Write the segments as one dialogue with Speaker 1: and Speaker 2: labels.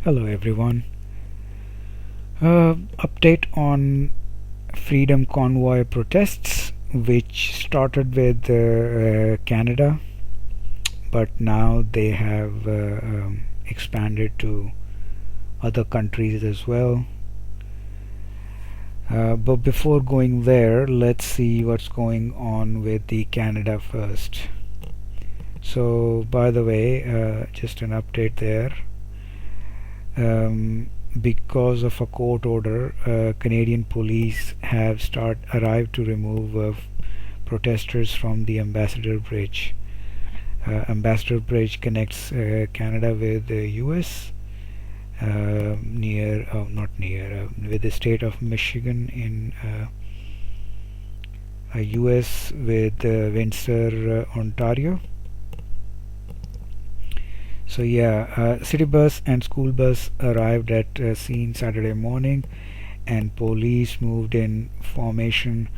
Speaker 1: Hello everyone. Update on Freedom Convoy protests, which started with Canada, but now they have expanded to other countries as well. But before going there, let's see what's going on with the Canada first. So, by the way, just an update there. Because of a court order, Canadian police have arrived to remove protesters from the Ambassador Bridge. Ambassador Bridge connects Canada with the U.S. With the state of Michigan in U.S. with Windsor, Ontario. So yeah, city bus and school bus arrived at scene Saturday morning, and police moved in formation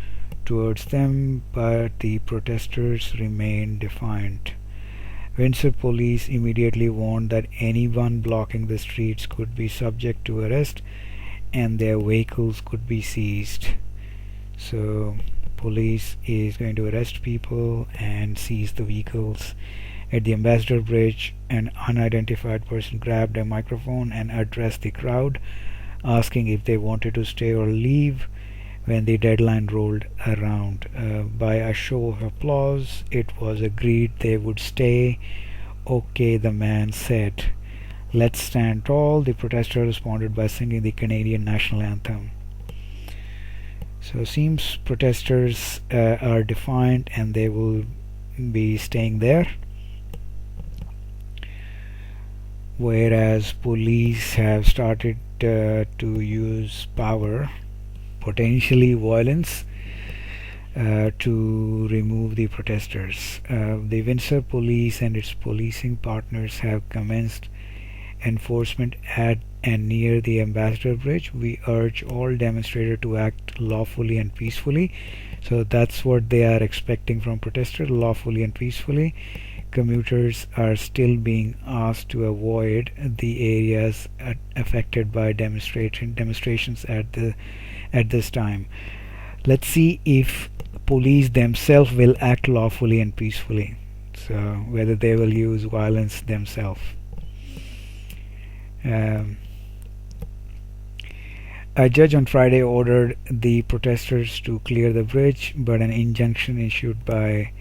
Speaker 1: towards them, but the protesters remained defiant. Windsor police immediately warned that anyone blocking the streets could be subject to arrest and their vehicles could be seized. So police is going to arrest people and seize the vehicles. At the Ambassador Bridge, an unidentified person grabbed a microphone and addressed the crowd, asking if they wanted to stay or leave. When the deadline rolled around, by a show of applause, it was agreed they would stay. Okay, the man said. Let's stand tall. The protesters responded by singing the Canadian national anthem. So seems protesters are defiant and they will be staying there, whereas police have started to use power, potentially violence, to remove the protesters. The Windsor police and its policing partners have commenced enforcement at and near the Ambassador Bridge. We urge all demonstrators to act lawfully and peacefully. So that's what they are expecting from protesters, lawfully and peacefully. Commuters are still being asked to avoid the areas affected by demonstrations at this time. Let's see if police themselves will act lawfully and peacefully. So whether they will use violence themselves. A judge on Friday ordered the protesters to clear the bridge, but an injunction issued by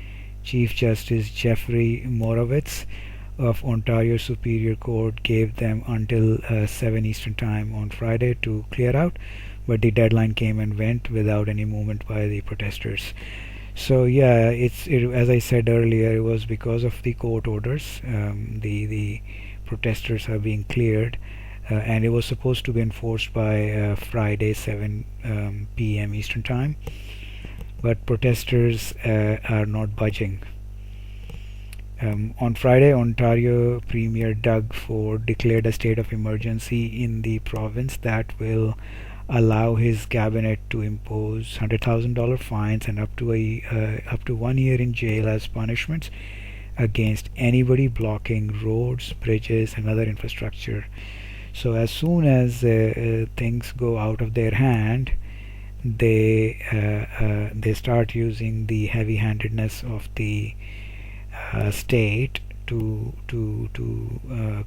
Speaker 1: Chief Justice Jeffrey Morawitz of Ontario Superior Court gave them until 7 Eastern Time on Friday to clear out, but the deadline came and went without any movement by the protesters. So yeah, as I said earlier, it was because of the court orders. The protesters are being cleared, and it was supposed to be enforced by Friday 7 p.m. Eastern Time, but protesters are not budging. On Friday, Ontario Premier Doug Ford declared a state of emergency in the province that will allow his cabinet to impose $100,000 fines and up to 1 year in jail as punishments against anybody blocking roads, bridges, and other infrastructure. So as soon as things go out of their hand, they start using the heavy-handedness of the state to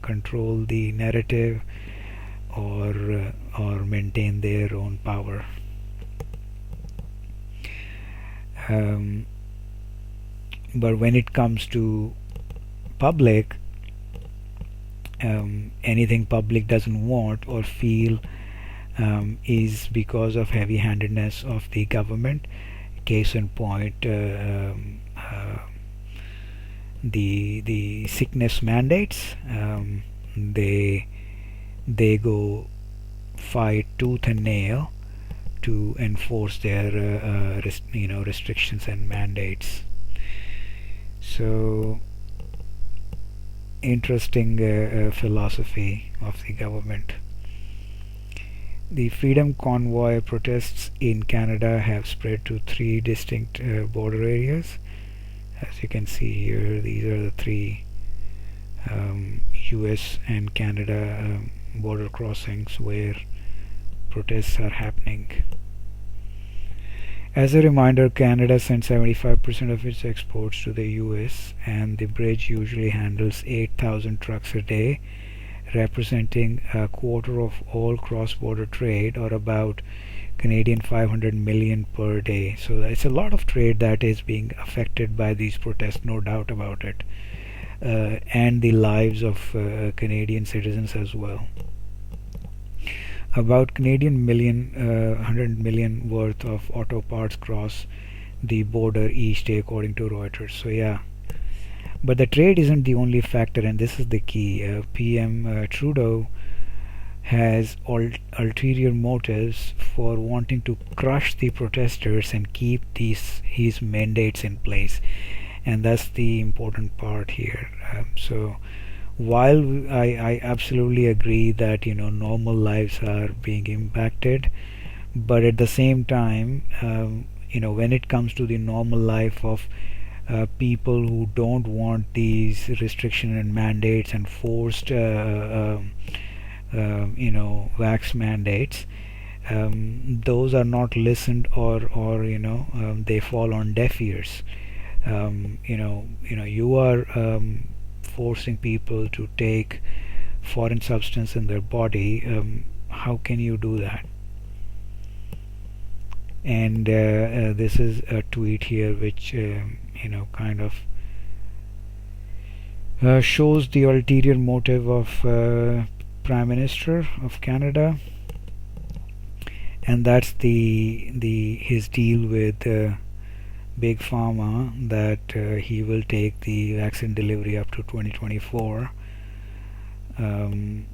Speaker 1: control the narrative or maintain their own power. But when it comes to public, anything public doesn't want or feel is because of heavy-handedness of the government. Case in point, the sickness mandates. They go fight tooth and nail to enforce their restrictions and mandates. So interesting philosophy of the government. The Freedom Convoy protests in Canada have spread to 3 distinct border areas. As you can see here, these are the 3 US and Canada border crossings where protests are happening. As a reminder, Canada sends 75% of its exports to the US, and the bridge usually handles 8,000 trucks a day, representing a quarter of all cross-border trade, or about Canadian 500 million per day. So it's a lot of trade that is being affected by these protests, no doubt about it, and the lives of Canadian citizens as well. About Canadian 100 million worth of auto parts cross the border each day, according to Reuters. So yeah, but the trade isn't the only factor, and this is the key. PM Trudeau has ulterior motives for wanting to crush the protesters and keep his mandates in place, and that's the important part here. So while I absolutely agree that normal lives are being impacted, but at the same time, when it comes to the normal life of people who don't want these restriction and mandates and forced vax mandates, those are not listened, or they fall on deaf ears. You are forcing people to take foreign substance in their body. How can you do that? And this is a tweet here which kind of shows the ulterior motive of Prime Minister of Canada, and that's his deal with Big Pharma, that he will take the vaccine delivery up to 2024, and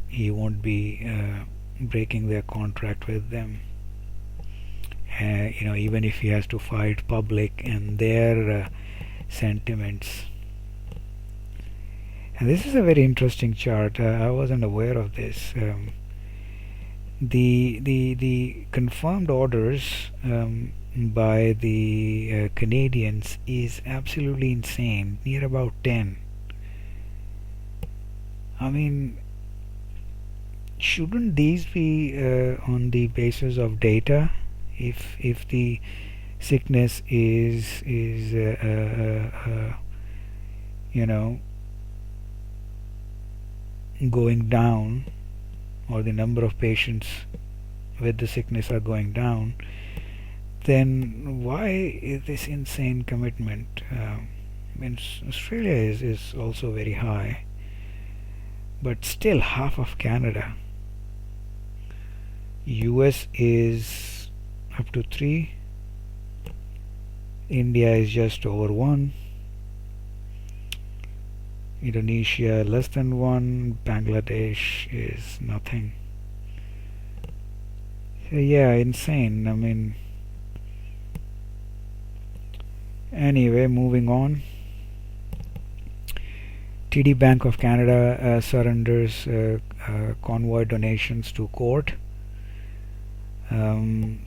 Speaker 1: he won't be breaking their contract with them. Even if he has to fight public and their sentiments. And this is a very interesting chart. I wasn't aware of this. The confirmed orders by the Canadians is absolutely insane, near about 10. I mean, shouldn't these be on the basis of data? If the sickness is going down, or the number of patients with the sickness are going down, then why is this insane commitment? Australia is also very high, but still half of Canada. US is up to 3. India is just over 1. Indonesia less than 1. Bangladesh is nothing. So yeah, insane. I mean, anyway, moving on. TD Bank of Canada surrenders Convoy donations to court.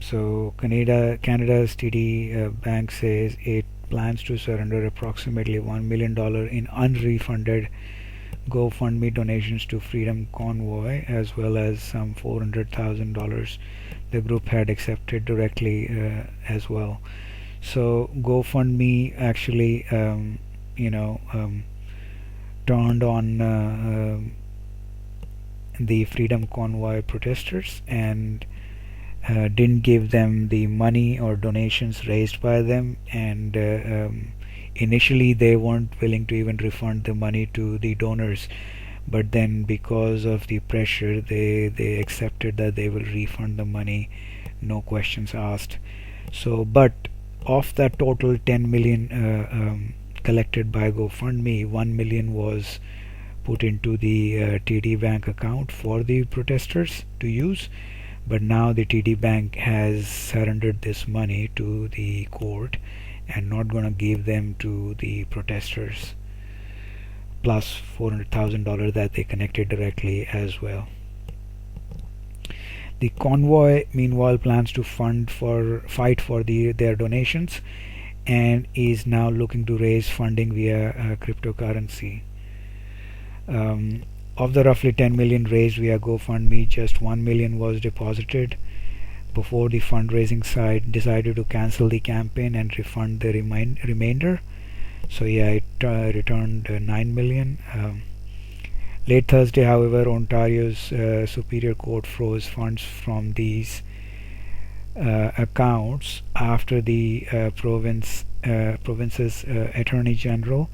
Speaker 1: So Canada's TD Bank says it plans to surrender approximately $1 million in unrefunded GoFundMe donations to Freedom Convoy, as well as some $400,000 the group had accepted directly as well. So GoFundMe actually turned on the Freedom Convoy protesters and didn't give them the money or donations raised by them, and initially they weren't willing to even refund the money to the donors, but then because of the pressure they accepted that they will refund the money, no questions asked. So but of that total 10 million collected by GoFundMe, 1 million was put into the TD Bank account for the protesters to use. But now the TD Bank has surrendered this money to the court and not going to give them to the protesters, plus $400,000 that they connected directly as well. The Convoy meanwhile plans to fight for their donations and is now looking to raise funding via cryptocurrency. Of the roughly 10 million raised via GoFundMe, just 1 million was deposited before the fundraising site decided to cancel the campaign and refund the remainder. So yeah, it returned 9 million. Late Thursday, however, Ontario's Superior Court froze funds from these accounts after the province's Attorney General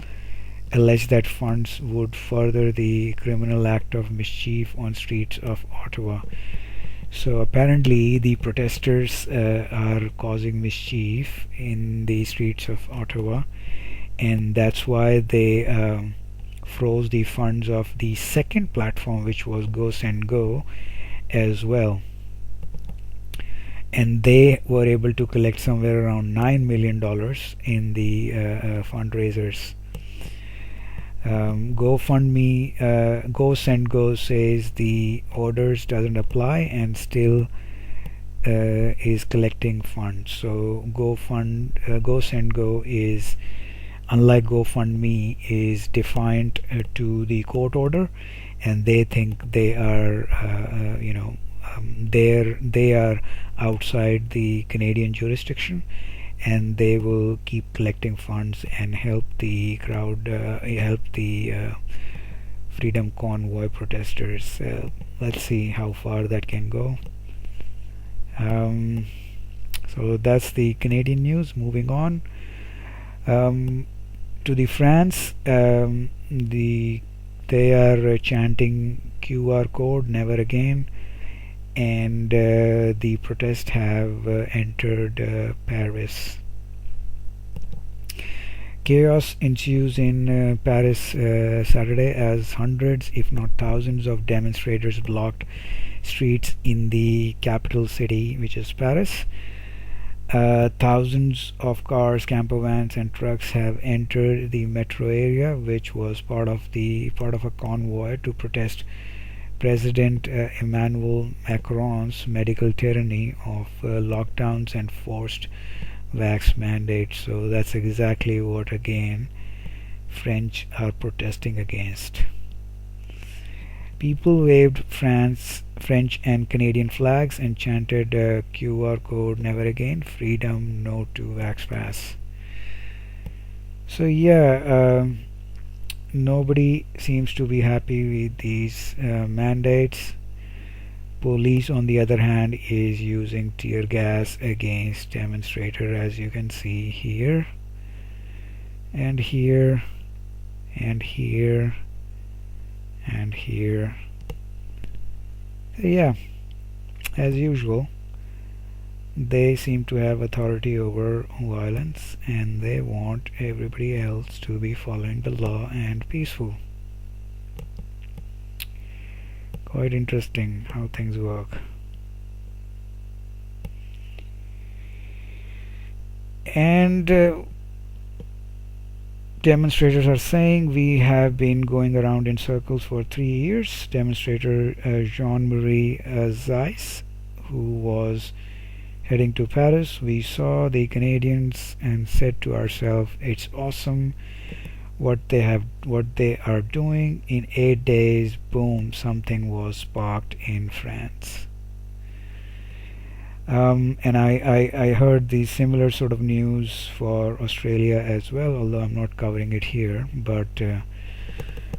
Speaker 1: alleged that funds would further the criminal act of mischief on streets of Ottawa. So apparently the protesters are causing mischief in the streets of Ottawa, and that's why they froze the funds of the second platform, which was Go Send Go as well. And they were able to collect somewhere around $9 million in the fundraisers. GoFundMe, Go Send Go says the orders doesn't apply and still is collecting funds. So Go Send Go is, unlike GoFundMe, is defiant to the court order, and they think they are, they are outside the Canadian jurisdiction, and they will keep collecting funds and help the crowd, help the Freedom Convoy protesters. Let's see how far that can go. So that's the Canadian news. Moving on to the France, they are chanting QR code, never again, and the protests have entered Paris. Chaos ensues in Paris Saturday as hundreds, if not thousands, of demonstrators blocked streets in the capital city, which is Paris. Thousands of cars, camper vans, and trucks have entered the metro area, which was part of a convoy to protest President Emmanuel Macron's medical tyranny of lockdowns and forced vax mandates. So that's exactly what, again, French are protesting against. People waved French and Canadian flags and chanted QR code, never again, freedom, no to vax pass. So yeah, nobody seems to be happy with these mandates. Police, on the other hand, is using tear gas against demonstrators, as you can see here, and here, and here, and here. Yeah, as usual, they seem to have authority over violence, and they want everybody else to be following the law and peaceful. Quite interesting how things work. And demonstrators are saying we have been going around in circles for 3 years. Demonstrator Jean-Marie Zeiss, who was heading to Paris, we saw the Canadians and said to ourselves, it's awesome what they are doing. In 8 days, boom, something was sparked in France. And I heard the similar sort of news for Australia as well, although I'm not covering it here, but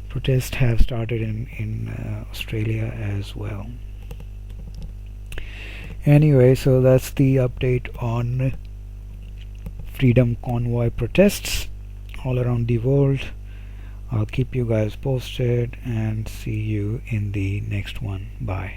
Speaker 1: protests have started in Australia as well. Anyway, so that's the update on Freedom Convoy protests all around the world. I'll keep you guys posted and see you in the next one. Bye.